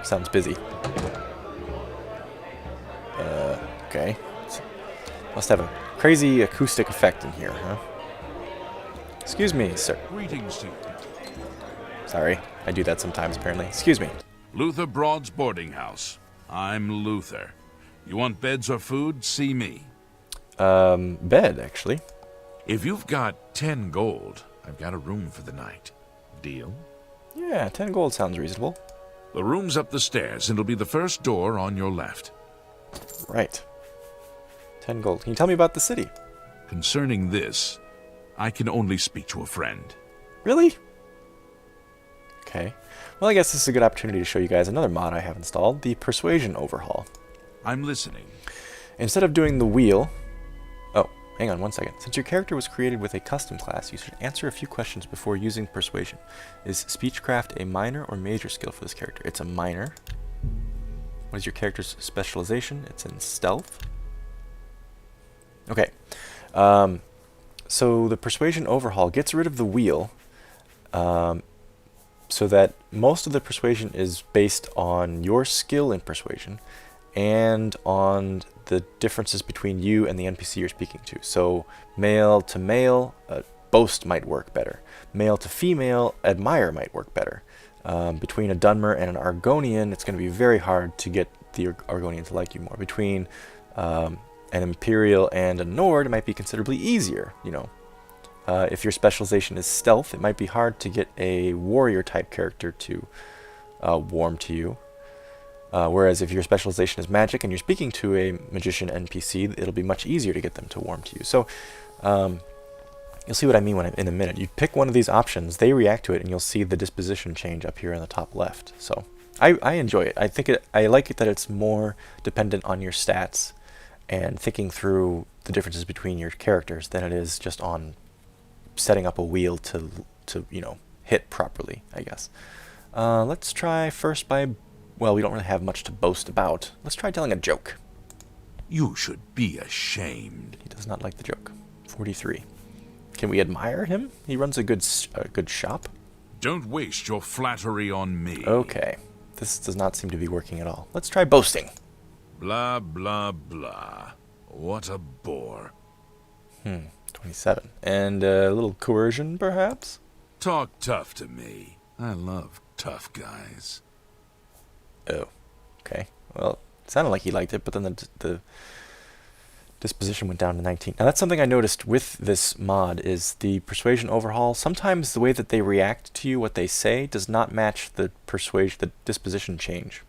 Sounds busy. Okay. Must have a crazy acoustic effect in here, huh? Excuse me, sir. Greetings to you. Sorry, I do that sometimes, apparently. Excuse me. Luther Broad's boarding house. I'm Luther. You want beds or food? See me. Bed, actually. If you've got 10 gold, I've got a room for the night. Deal? Yeah, 10 gold sounds reasonable. The room's up the stairs, and it'll be the first door on your left. Right. 10 gold. Can you tell me about the city? Concerning this, I can only speak to a friend. Really? Okay. Well, I guess this is a good opportunity to show you guys another mod I have installed, the Persuasion Overhaul. I'm listening. Instead of doing the wheel... Oh, hang on one second. Since your character was created with a custom class, you should answer a few questions before using Persuasion. Is Speechcraft a minor or major skill for this character? It's a minor. What is your character's specialization? It's in Stealth. Okay. So the Persuasion Overhaul gets rid of the wheel, so that most of the persuasion is based on your skill in persuasion and on the differences between you and the NPC you're speaking to. So male to male, boast might work better. Male to female, admire might work better. Between a Dunmer and an Argonian, it's going to be very hard to get the Argonian to like you more. Between an Imperial and a Nord, it might be considerably easier, you know. If your specialization is stealth, it might be hard to get a warrior type character to warm to you. Whereas if your specialization is magic and you're speaking to a magician NPC, it'll be much easier to get them to warm to you. So you'll see what I mean in a minute. You pick one of these options, they react to it, and you'll see the disposition change up here in the top left. So I enjoy it. I like it that it's more dependent on your stats and thinking through the differences between your characters than it is just on setting up a wheel to you know, hit properly, I guess. Let's try first by, well, we don't really have much to boast about. Let's try telling a joke. You should be ashamed. He does not like the joke. 43. Can we admire him? He runs a good shop. Don't waste your flattery on me. Okay. This does not seem to be working at all. Let's try boasting. Blah, blah, blah. What a bore. 27. And a little coercion, perhaps? Talk tough to me. I love tough guys. Oh, okay. Well, it sounded like he liked it, but then the disposition went down to 19. Now, that's something I noticed with this mod, is the Persuasion Overhaul. Sometimes the way that they react to you, what they say, does not match the disposition change.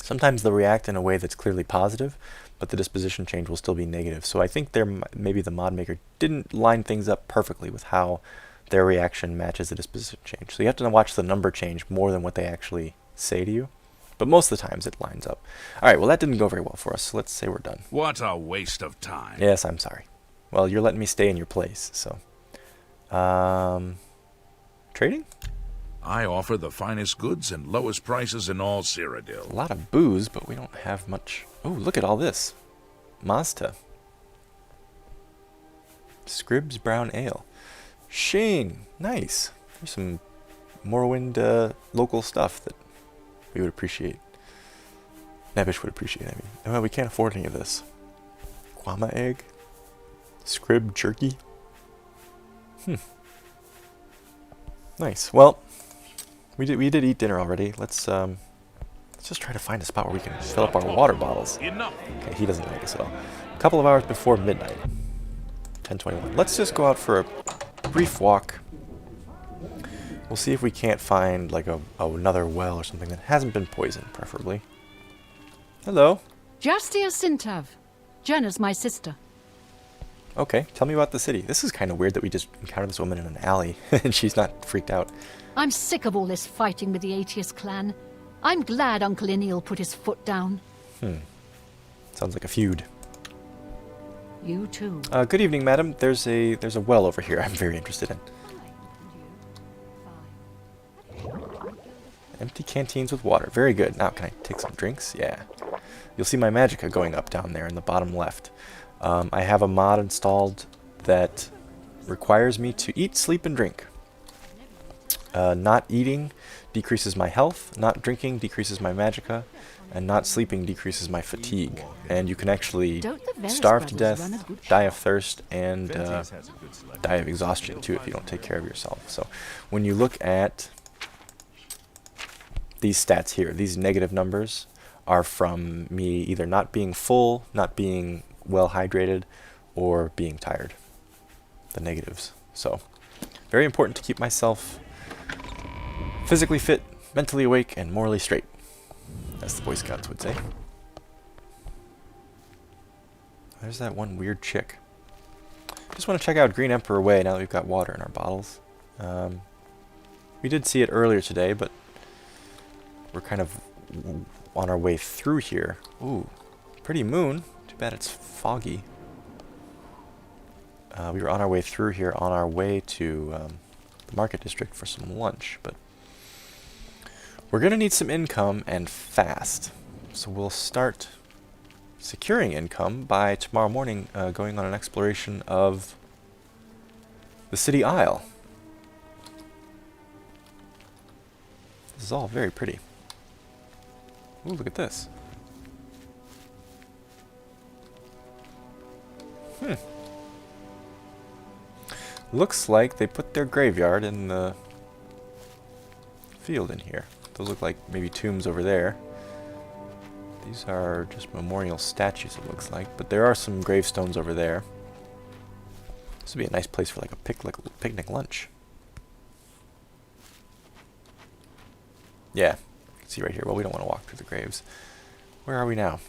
Sometimes they'll react in a way that's clearly positive, but the disposition change will still be negative. So I think maybe the mod maker didn't line things up perfectly with how their reaction matches the disposition change. So you have to watch the number change more than what they actually say to you. But most of the times it lines up. All right, well, that didn't go very well for us, so let's say we're done. What a waste of time. Yes, I'm sorry. Well, you're letting me stay in your place, so. Trading? I offer the finest goods and lowest prices in all Cyrodiil. A lot of booze, but we don't have much. Oh, look at all this. Mazda. Scribs Brown Ale. Shane. Nice. There's some Morrowind local stuff that we would appreciate. Nebish would appreciate, I mean. Well, we can't afford any of this. Guama egg. Scrib jerky. Nice. Well, we did eat dinner already. Let's just try to find a spot where we can fill up our water bottles. Enough. Okay, he doesn't like us at all. A couple of hours before midnight. 10:21. Let's just go out for a brief walk. We'll see if we can't find like another well or something that hasn't been poisoned, preferably. Hello. Jastia Sintav. Jenna's my sister. Okay, tell me about the city. This is kind of weird that we just encountered this woman in an alley and she's not freaked out. I'm sick of all this fighting with the Aetius clan. I'm glad Uncle Ineal put his foot down. Sounds like a feud. You too. Good evening, madam. There's a well over here I'm very interested in. Empty canteens with water. Very good. Now, can I take some drinks? Yeah. You'll see my magicka going up down there in the bottom left. I have a mod installed that requires me to eat, sleep, and drink. Not eating decreases my health, not drinking decreases my magicka, and not sleeping decreases my fatigue. And you can actually starve to death, die of thirst, and die of exhaustion too if you don't take care of yourself. So when you look at these stats here, these negative numbers are from me either not being full, not being well hydrated, or being tired. The negatives. So very important to keep myself physically fit, mentally awake, and morally straight, as the Boy Scouts would say. There's that one weird chick. Just want to check out Green Emperor Way now that we've got water in our bottles. We did see it earlier today, but we're kind of on our way through here. Ooh, pretty moon. Too bad it's foggy. We were on our way through here on our way to the market district for some lunch, but we're going to need some income and fast. So we'll start securing income by tomorrow morning going on an exploration of the City Isle. This is all very pretty. Ooh, look at this. Looks like they put their graveyard in the field in here. Those look like maybe tombs over there. These are just memorial statues, it looks like. But there are some gravestones over there. This would be a nice place for like a picnic lunch. Yeah, you can see right here. Well, we don't want to walk through the graves. Where are we now?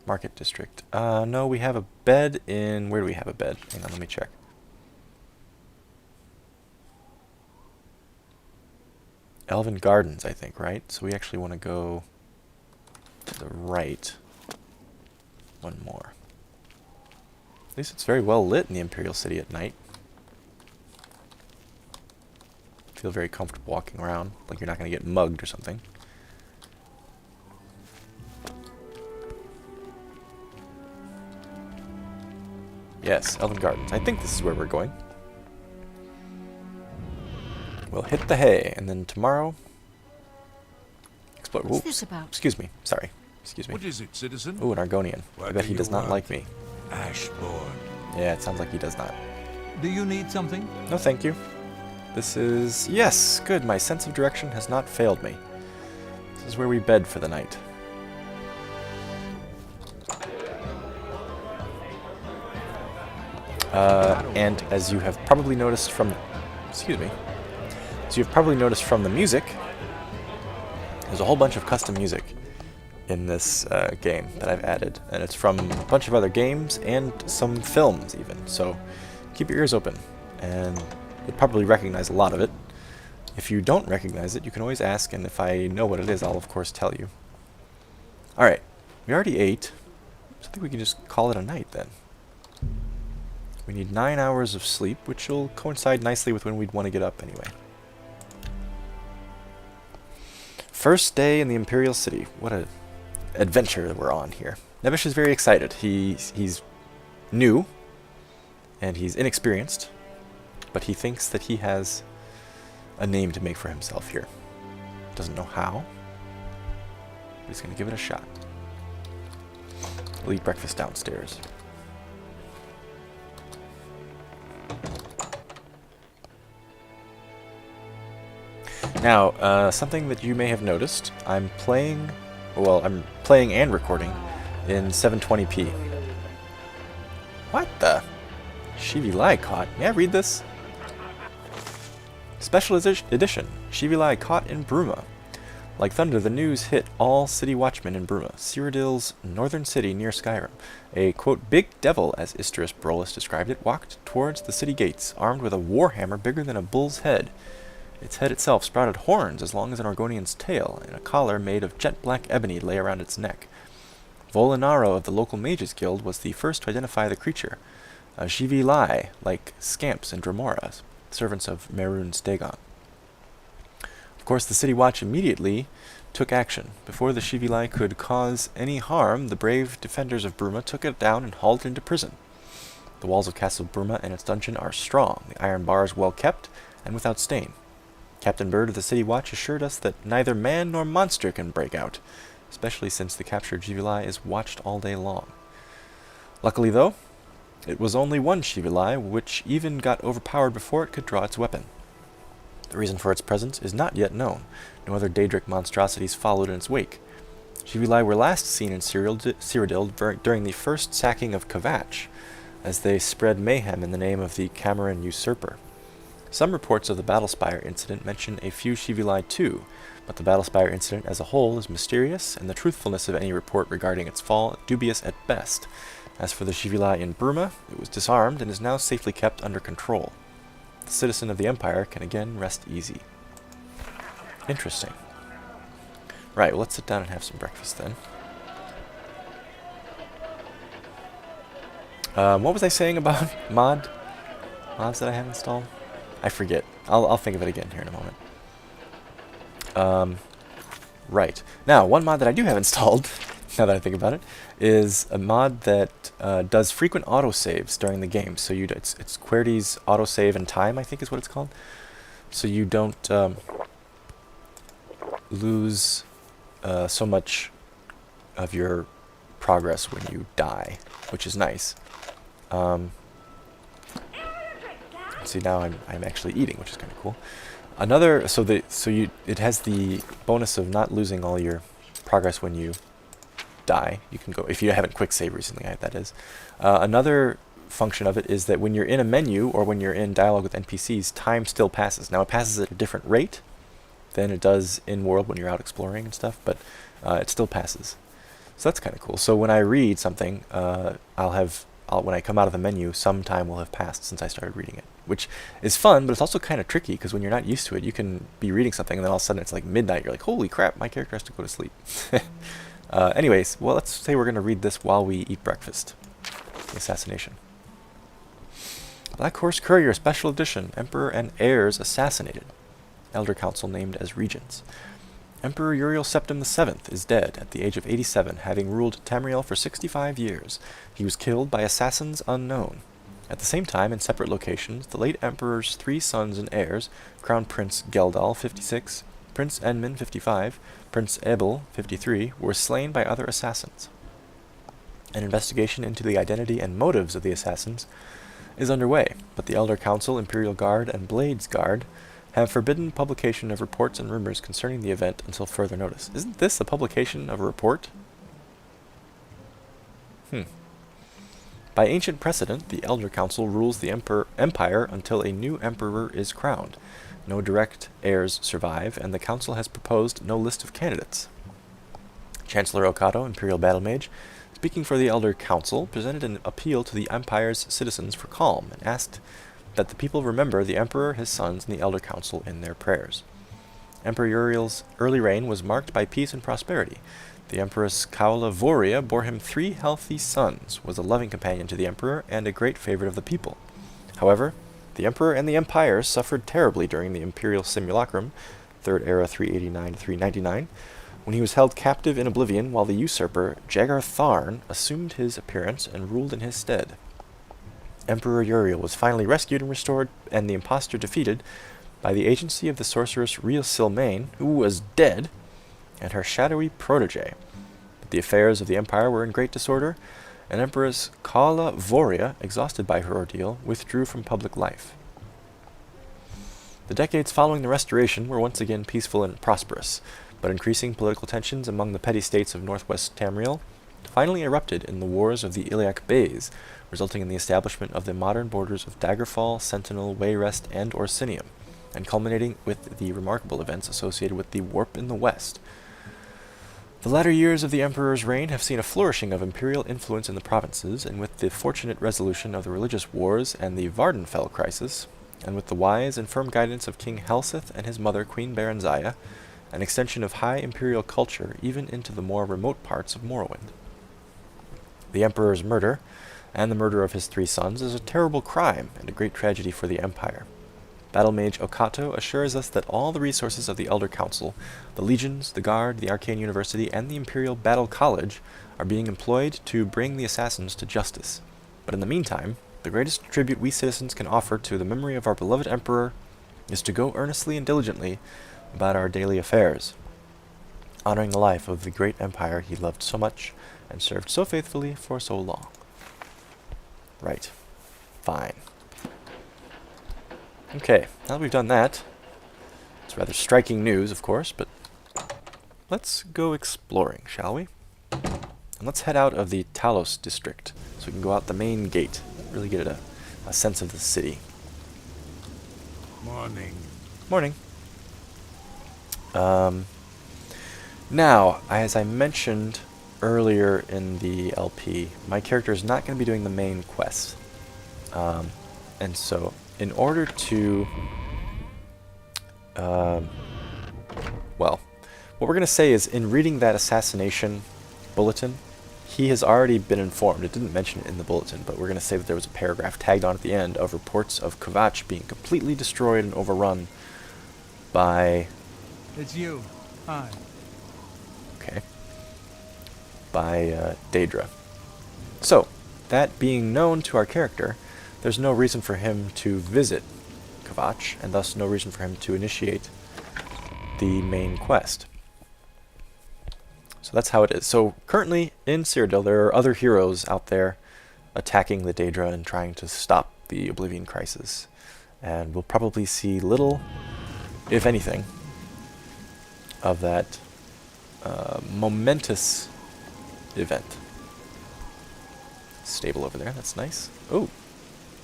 Market district. No, we have a bed in... Where do we have a bed? Hang on, let me check. Elven Gardens, I think, right? So we actually want to go to the right. One more. At least it's very well lit in the Imperial City at night. Feel very comfortable walking around, like you're not going to get mugged or something. Yes, Elven Gardens. I think this is where we're going. We'll hit the hay, and then tomorrow... Explore. What's this about? Excuse me. Sorry. Excuse me. What is it, citizen? Ooh, an Argonian. I bet he does not like me. Ashborn. Yeah, it sounds like he does not. Do you need something? No, thank you. This is... Yes, good. My sense of direction has not failed me. This is where we bed for the night. And as you have probably noticed from... Excuse me. As you've probably noticed from the music, there's a whole bunch of custom music in this game that I've added. And it's from a bunch of other games and some films even. So keep your ears open. And you'll probably recognize a lot of it. If you don't recognize it, you can always ask, and if I know what it is, I'll of course tell you. Alright, we already ate, so I think we can just call it a night then. We need 9 hours of sleep, which will coincide nicely with when we'd want to get up anyway. First day in the Imperial City. What an adventure we're on here. Nebish is very excited. He's new, and he's inexperienced, but he thinks that he has a name to make for himself here. Doesn't know how, but he's going to give it a shot. We'll eat breakfast downstairs. Now, something that you may have noticed, I'm playing and recording in 720p. What the? Shivering caught. May I read this? Special edition. Shivering caught in Bruma. Like thunder, the news hit all city watchmen in Bruma, Cyrodiil's northern city near Skyrim. A, quote, big devil, as Isterus Brolus described it, walked towards the city gates, armed with a warhammer bigger than a bull's head. Its head itself sprouted horns as long as an Argonian's tail, and a collar made of jet-black ebony lay around its neck. Volinaro of the local mages guild was the first to identify the creature. A Shivering, like Scamps and Dremora, servants of Mehrunes Dagon. Of course, the City Watch immediately took action. Before the Shivering could cause any harm, the brave defenders of Bruma took it down and hauled it into prison. The walls of Castle Bruma and its dungeon are strong, the iron bars well kept, and without stain. Captain Bird of the City Watch assured us that neither man nor monster can break out, especially since the captured Shivili is watched all day long. Luckily, though, it was only one Shivili, which even got overpowered before it could draw its weapon. The reason for its presence is not yet known. No other Daedric monstrosities followed in its wake. Shivili were last seen in Cyrodiil during the first sacking of Kvatch, as they spread mayhem in the name of the Cameron usurper. Some reports of the Battlespire incident mention a few Shivili too, but the Battlespire incident as a whole is mysterious, and the truthfulness of any report regarding its fall dubious at best. As for the Shivili in Bruma, it was disarmed and is now safely kept under control. The citizen of the Empire can again rest easy. Interesting. Right, well, let's sit down and have some breakfast then. What was I saying about mods that I have installed? I forget. I'll think of it again here in a moment. Right. Now, one mod that I do have installed, now that I think about it, is a mod that does frequent autosaves during the game. So it's Kuertee's autosave in time, I think is what it's called. So you don't lose so much of your progress when you die, which is nice. See, now I'm actually eating, which is kind of cool. It has the bonus of not losing all your progress when you die. You can go if you haven't quick save recently, that is. Another function of it is that when you're in a menu or when you're in dialogue with NPCs, time still passes. Now it passes at a different rate than it does in world when you're out exploring and stuff, but it still passes. So that's kind of cool. So when I read something, when I come out of the menu, some time will have passed since I started reading it, which is fun, but it's also kind of tricky because when you're not used to it, you can be reading something and then all of a sudden it's like midnight. You're like, holy crap, my character has to go to sleep. Anyways, well, let's say we're going to read this while we eat breakfast. The assassination. Black Horse Courier Special Edition. Emperor and heirs assassinated. Elder Council named as regents. Emperor Uriel Septim VII is dead at the age of 87, having ruled Tamriel for 65 years. He was killed by assassins unknown. At the same time, in separate locations, the late Emperor's 3 sons and heirs, Crown Prince Geldal, 56, Prince Enman, 55, Prince Ebel, 53, were slain by other assassins. An investigation into the identity and motives of the assassins is underway, but the Elder Council, Imperial Guard, and Blades Guard have forbidden publication of reports and rumors concerning the event until further notice. Isn't this a publication of a report? By ancient precedent, the Elder Council rules the Empire until a new emperor is crowned. No direct heirs survive, and the Council has proposed no list of candidates. Chancellor Okato, Imperial Battle Mage, speaking for the Elder Council, presented an appeal to the Empire's citizens for calm and asked that the people remember the Emperor, his sons, and the Elder Council in their prayers. Emperor Uriel's early reign was marked by peace and prosperity. The Empress Kaula Voria bore him 3 healthy sons, was a loving companion to the Emperor, and a great favorite of the people. However, the Emperor and the Empire suffered terribly during the Imperial Simulacrum, 3rd Era 389 to 399, when he was held captive in Oblivion while the usurper Jagar Tharn assumed his appearance and ruled in his stead. Emperor Uriel was finally rescued and restored, and the impostor defeated by the agency of the sorceress Riel Silmain, who was dead, and her shadowy protege. But the affairs of the Empire were in great disorder, and Empress Kaula Voria, exhausted by her ordeal, withdrew from public life. The decades following the Restoration were once again peaceful and prosperous, but increasing political tensions among the petty states of northwest Tamriel finally erupted in the Wars of the Iliac Bays, resulting in the establishment of the modern borders of Daggerfall, Sentinel, Wayrest, and Orsinium, and culminating with the remarkable events associated with the Warp in the West. The latter years of the Emperor's reign have seen a flourishing of imperial influence in the provinces, and with the fortunate resolution of the religious wars and the Vardenfell crisis, and with the wise and firm guidance of King Helseth and his mother Queen Berenziah, an extension of high imperial culture even into the more remote parts of Morrowind. The Emperor's murder, and the murder of his 3 sons, is a terrible crime and a great tragedy for the Empire. Battle Mage Okato assures us that all the resources of the Elder Council, the Legions, the Guard, the Arcane University, and the Imperial Battle College are being employed to bring the assassins to justice. But in the meantime, the greatest tribute we citizens can offer to the memory of our beloved Emperor is to go earnestly and diligently about our daily affairs, honoring the life of the great empire he loved so much and served so faithfully for so long. Right. Fine. Okay, now that we've done that, it's rather striking news, of course, but let's go exploring, shall we? And let's head out of the Talos district, so we can go out the main gate, really get a sense of the city. Morning. Morning. Now, as I mentioned earlier in the LP, my character is not going to be doing the main quest. And so, in order to... well, what we're going to say is, in reading that assassination bulletin, he has already been informed. It didn't mention it in the bulletin, but we're going to say that there was a paragraph tagged on at the end of reports of Kvatch being completely destroyed and overrun by... It's you. Hi. Okay. By Daedra. So, that being known to our character, there's no reason for him to visit Kvatch, and thus no reason for him to initiate the main quest. So that's how it is. So currently in Cyrodiil, there are other heroes out there attacking the Daedra and trying to stop the Oblivion crisis. And we'll probably see little, if anything, of that momentous event. Stable over there, that's nice. Oh,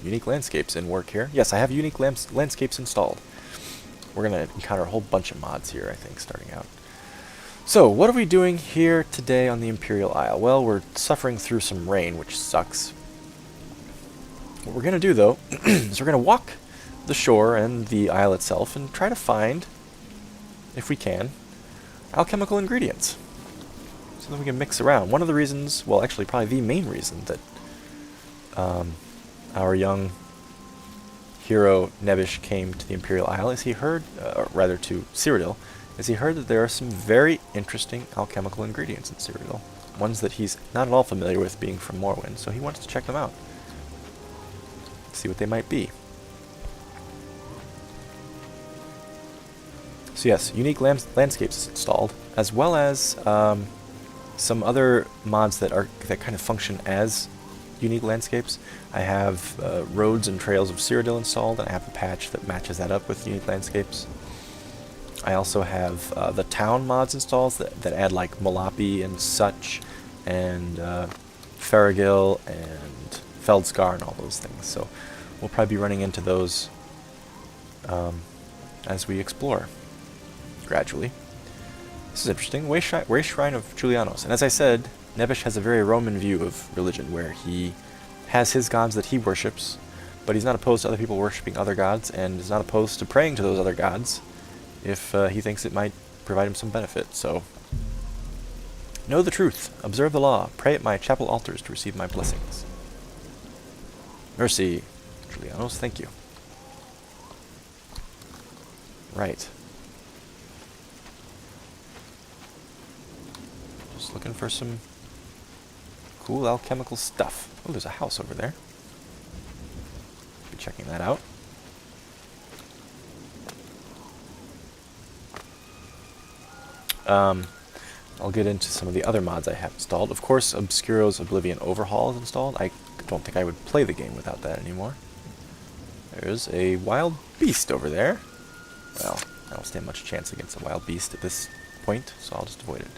unique landscapes in work here. Yes, I have unique landscapes installed. We're going to encounter a whole bunch of mods here, I think, starting out. So, what are we doing here today on the Imperial Isle? Well, we're suffering through some rain, which sucks. What we're going to do, though, is we're going to walk the shore and the isle itself and try to find, if we can, alchemical ingredients. So that we can mix around. One of the reasons, well, actually probably the main reason that our young hero Nebish came to the Imperial Isle is he heard, or rather to Cyrodiil, is he heard that there are some very interesting alchemical ingredients in Cyrodiil. Ones that he's not at all familiar with, being from Morrowind, so he wants to check them out. See what they might be. So yes, unique landscapes installed, as well as some other mods that kind of function as unique landscapes. I have roads and trails of Cyrodiil installed, and I have a patch that matches that up with unique landscapes. I also have the town mods installed that add like Malapi and such, and Ferrigil and Feldscar and all those things. So we'll probably be running into those as we explore gradually. This is interesting. Way Shrine of Julianos. And as I said, Nebish has a very Roman view of religion, where he has his gods that he worships, but he's not opposed to other people worshipping other gods, and is not opposed to praying to those other gods if he thinks it might provide him some benefit. So, know the truth, observe the law, pray at my chapel altars to receive my blessings. Mercy, Julianos, thank you. Right. Just looking for some cool alchemical stuff. Oh, there's a house over there. Be checking that out. I'll get into some of the other mods I have installed. Of course, Obscuro's Oblivion Overhaul is installed. I don't think I would play the game without that anymore. There's a wild beast over there. Well, I don't stand much chance against a wild beast at this point, so I'll just avoid it.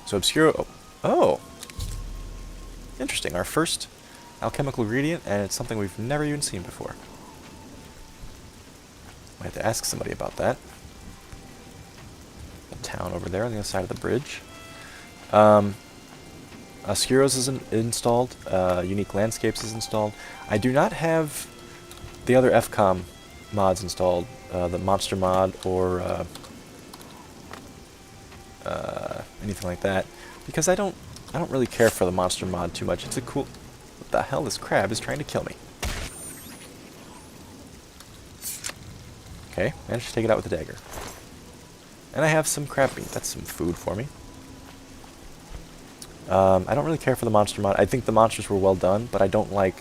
So Obscuro... Oh! Interesting. Our first alchemical ingredient, and it's something we've never even seen before. Might have to ask somebody about that. The town over there on the other side of the bridge. Oscuro's is installed. Unique Landscapes is installed. I do not have the other FCOM mods installed. The Monster mod or anything like that, because I don't really care for the Monster mod too much. It's a cool... What the hell? This crab is trying to kill me. Okay, managed to take it out with a dagger. And I have some crab meat. That's some food for me. I don't really care for the monster mod. I think the monsters were well done, but I don't like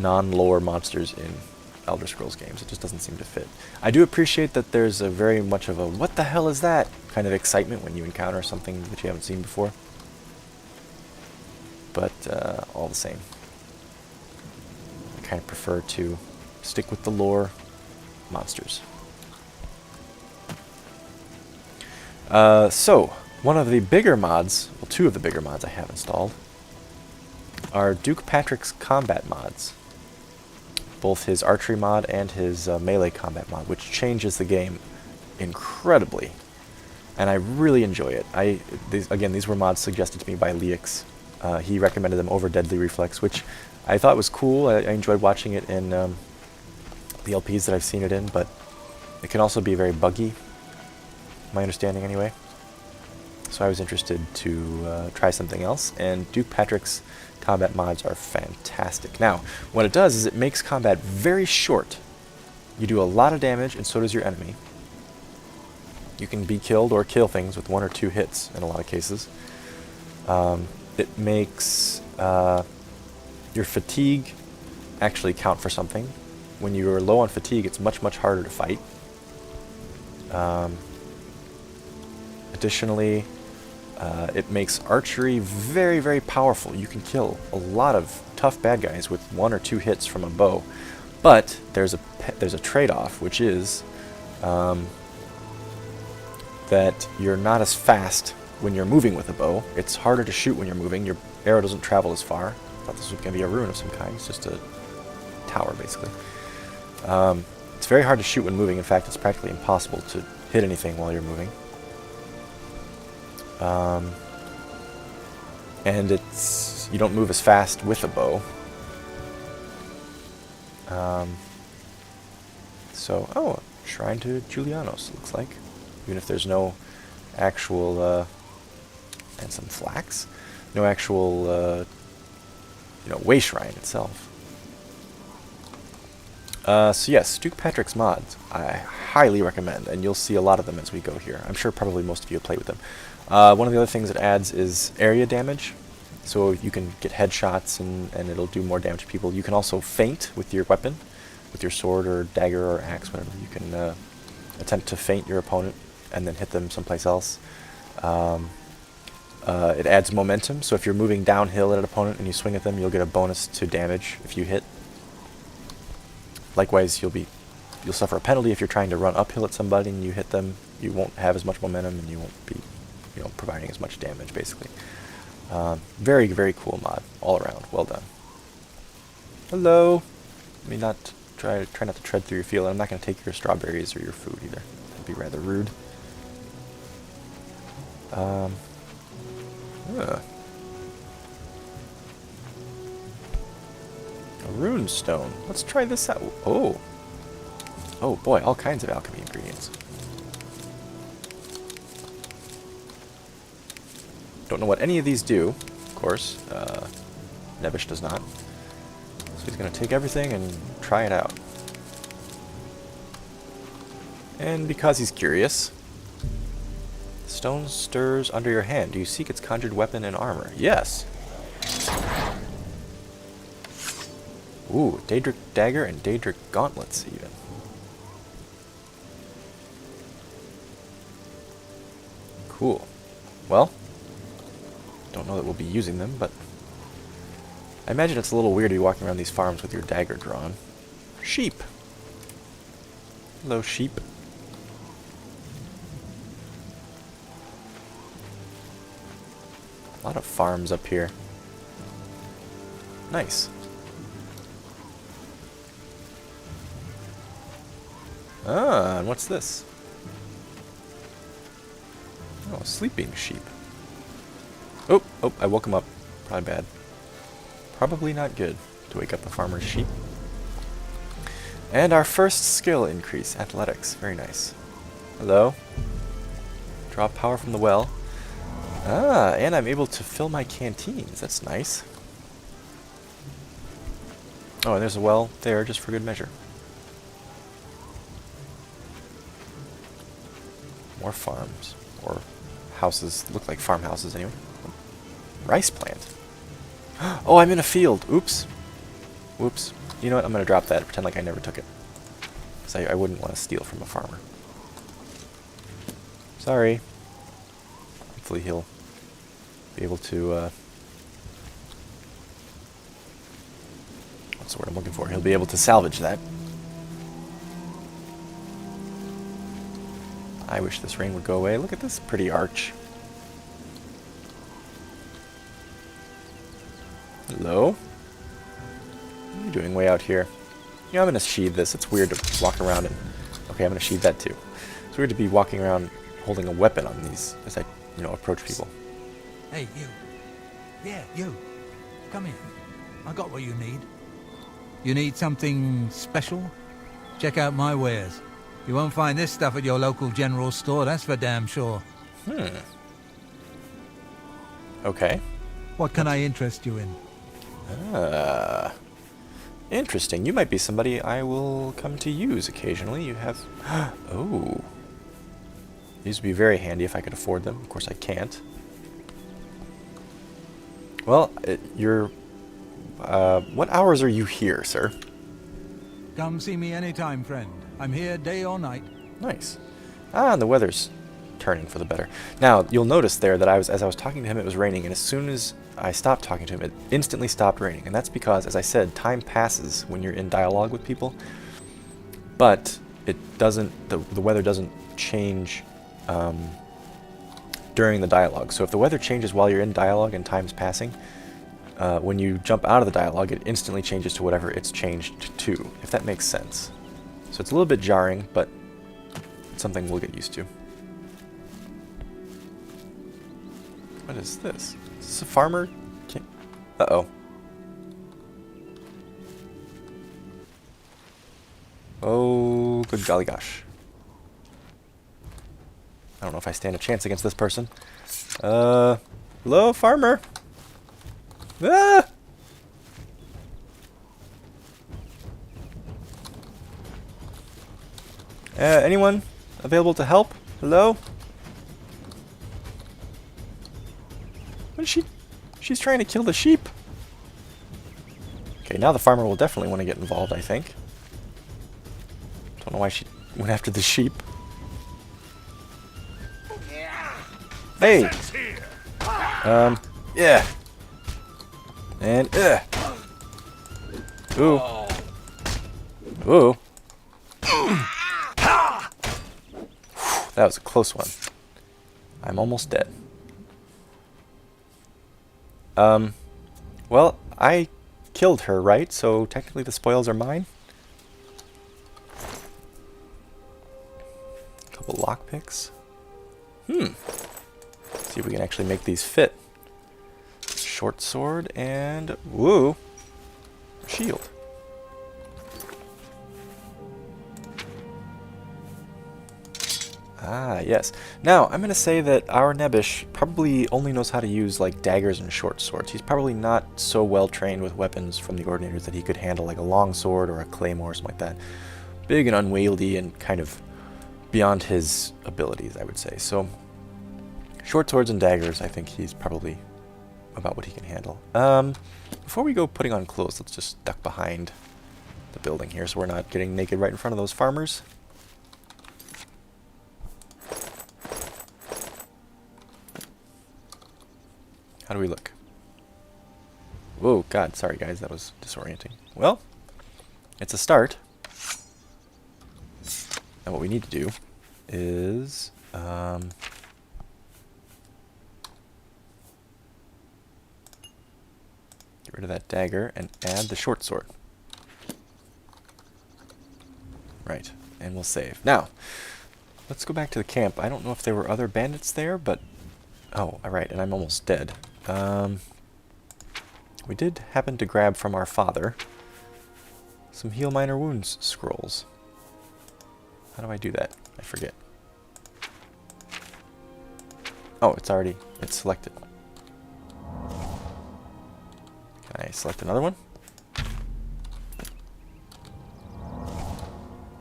non-lore monsters in Elder Scrolls games. It just doesn't seem to fit. I do appreciate that there's a very much of a what the hell is that kind of excitement when you encounter something that you haven't seen before. But all the same, I kind of prefer to stick with the lore monsters. So, one of the bigger mods, well, two of the bigger mods I have installed, are Duke Patrick's combat mods. Both his archery mod and his melee combat mod, which changes the game incredibly. And I really enjoy it. These were mods suggested to me by Leix. He recommended them over Deadly Reflex, which I thought was cool. I enjoyed watching it in the LPs that I've seen it in, but it can also be very buggy, my understanding anyway. So I was interested to try something else, and Duke Patrick's combat mods are fantastic. Now, what it does is it makes combat very short. You do a lot of damage, and so does your enemy. You can be killed or kill things with 1 or 2 hits in a lot of cases. It makes your fatigue actually count for something. When you're low on fatigue, it's much, much harder to fight. Additionally, it makes archery very, very powerful. You can kill a lot of tough bad guys with 1 or 2 hits from a bow. But there's a trade-off, which is that you're not as fast when you're moving with a bow. It's harder to shoot when you're moving. Your arrow doesn't travel as far. I thought this was going to be a rune of some kind. It's just a tower, basically. It's very hard to shoot when moving. In fact, it's practically impossible to hit anything while you're moving. And you don't move as fast with a bow. Oh, Shrine to Julianos, looks like. Even if there's no actual, and some flax, no actual, way shrine itself. So yes, Duke Patrick's mods, I highly recommend, and you'll see a lot of them as we go here. I'm sure probably most of you have played with them. One of the other things it adds is area damage, so you can get headshots and it'll do more damage to people. You can also feint with your weapon, with your sword or dagger or axe, whatever. You can attempt to feint your opponent and then hit them someplace else. It adds momentum, so if you're moving downhill at an opponent and you swing at them, you'll get a bonus to damage if you hit. Likewise, you'll suffer a penalty if you're trying to run uphill at somebody and you hit them. You won't have as much momentum and you won't be, providing as much damage, basically. Very, very cool mod all around. Well done. Hello. Let me not try not to tread through your field. I'm not going to take your strawberries or your food either. That'd be rather rude. A rune stone. Let's try this out. Oh boy, all kinds of alchemy ingredients. Don't know what any of these do, of course. Nebish does not. So he's going to take everything and try it out. And because he's curious, stone stirs under your hand. Do you seek its conjured weapon and armor? Yes. Ooh, Daedric dagger and Daedric gauntlets, even. Cool. Well, don't know that we'll be using them, but I imagine it's a little weird to be walking around these farms with your dagger drawn. Sheep. Hello, sheep. A lot of farms up here. Nice. Ah, and what's this? Oh, sleeping sheep. Oh, I woke him up. Probably bad. Probably not good to wake up a farmer's sheep. And our first skill increase, athletics. Very nice. Hello. Draw power from the well. Ah, and I'm able to fill my canteens. That's nice. Oh, and there's a well there just for good measure. More farms. Or houses. Look like farmhouses anyway. Rice plant. Oh, I'm in a field. Oops. Whoops. You know what? I'm going to drop that. Pretend like I never took it. Because I wouldn't want to steal from a farmer. Sorry. Hopefully he'll be able to... what's the word I'm looking for? He'll be able to salvage that. I wish this rain would go away. Look at this pretty arch. Hello? What are you doing way out here? You know, I'm going to sheathe this. It's weird to walk around and... Okay, I'm going to sheathe that too. It's weird to be walking around holding a weapon on these as I, you know, approach people. Hey, you. Yeah, you. Come in. I got what you need. You need something special? Check out my wares. You won't find this stuff at your local general store, that's for damn sure. Okay. What can I interest you in? Interesting. You might be somebody I will come to use occasionally. You have... Oh. These would be very handy if I could afford them. Of course I can't. Well, you're... what hours are you here, sir? Come see me anytime, friend. I'm here day or night. Nice. Ah, and the weather's turning for the better. Now, you'll notice there that as I was talking to him, it was raining, and as soon as I stopped talking to him, it instantly stopped raining. And that's because, as I said, time passes when you're in dialogue with people, but it doesn't, the weather doesn't change during the dialogue. So if the weather changes while you're in dialogue and time's passing, when you jump out of the dialogue, it instantly changes to whatever it's changed to, if that makes sense. So it's a little bit jarring, but it's something we'll get used to. What is this? Is this a farmer? Uh-oh. Oh, good golly gosh. I don't know if I stand a chance against this person. Hello, farmer? Ah! Anyone available to help? Hello? What is she? She's trying to kill the sheep. Okay, now the farmer will definitely want to get involved, I think. Don't know why she went after the sheep. Hey! Yeah. And, Ooh. Ooh. That was a close one. I'm almost dead. Well, I killed her, right? So technically the spoils are mine? A couple lockpicks. See if we can actually make these fit. Short sword and... Woo! Shield. Ah, yes. Now, I'm going to say that our Nebbish probably only knows how to use, like, daggers and short swords. He's probably not so well trained with weapons from the Ordinators that he could handle, like, a long sword or a claymore or something like that. Big and unwieldy and kind of beyond his abilities, I would say. So, short swords and daggers, I think he's probably about what he can handle. Before we go putting on clothes, let's just duck behind the building here so we're not getting naked right in front of those farmers. How do we look? Whoa, God, sorry guys, that was disorienting. Well, it's a start. And what we need to do is... get rid of that dagger and add the short sword. Right, and we'll save. Now, let's go back to the camp. I don't know if there were other bandits there, but... Oh, alright, and I'm almost dead. We did happen to grab from our father some Heal Minor Wounds scrolls. How do I do that? I forget. Oh, it's selected. Can I select another one?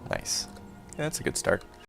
Nice. Yeah, that's a good start.